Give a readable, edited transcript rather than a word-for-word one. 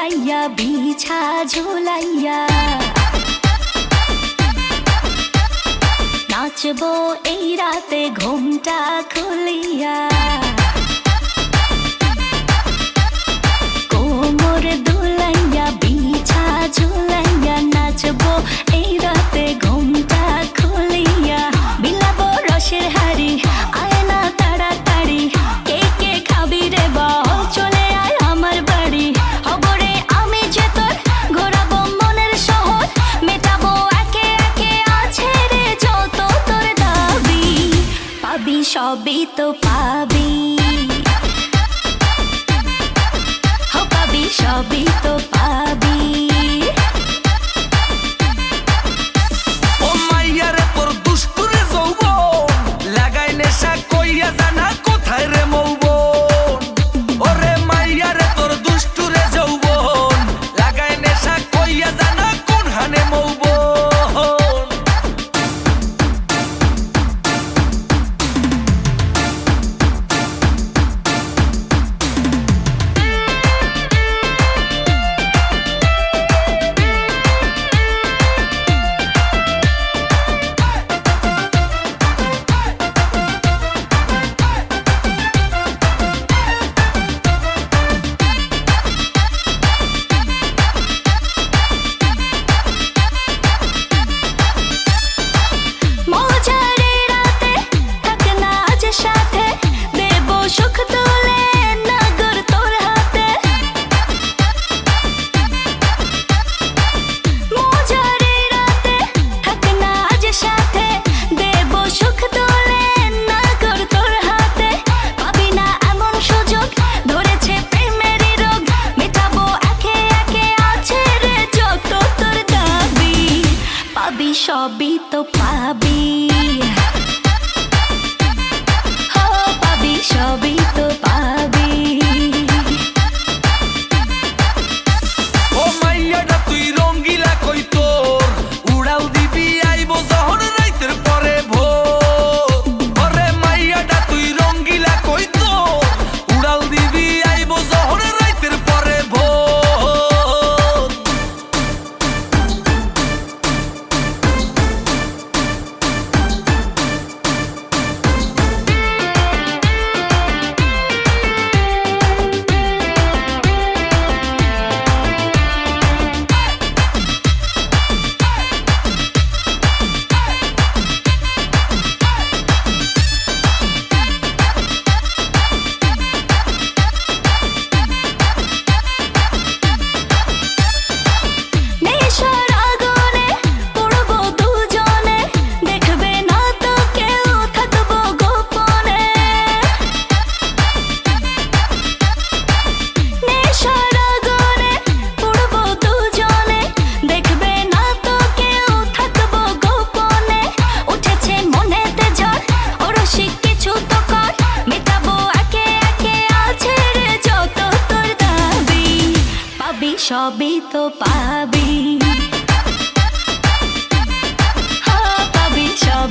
জড়াইয়া বিছা ঝুলাইয়া নাচবো এই রাতে ঘুমটা খুলিয়া কোমর দুলাইয়া বিছা ঝুলাইয়া নাচবো এই রাতে ঘুমটা খুলিয়া বিলাবো রসের হাড়ি আয় না তাড়াতাড়ি কে কে খাবি রে বল চলে আয় আমার বাড়ি হবরে আমি যে তোর ঘোরাবো মনের শহর মেটাবো একে একে আছে রে যত তোর দাবি পাবি সবই তো পাবি সবই তো পাবি ও মাইয়ারে তোর দুষ্টুরে যৌবন লাগাই নেশা কইয়া জানা কোথায় রে মৌবন ওরে মাইয়ারে তোর দুষ্টুরে যৌবন লাগাই নেশা কইয়া জানা কোন হানে মৌবন সবই তো পাবি হো পাবি সবই তো পাবি ও মাইয়াটা তুই রঙ্গিলা কই তোর উড়াল দিবি আইবো যখন রাইতের পরে ভোর ওরে মাইয়াটা তুই রঙ্গিলা কই তোর উড়াল দিবি আইবো যখন রাইতের পরে ভোর সবই তো পাবি হ্যাঁ পাবি সব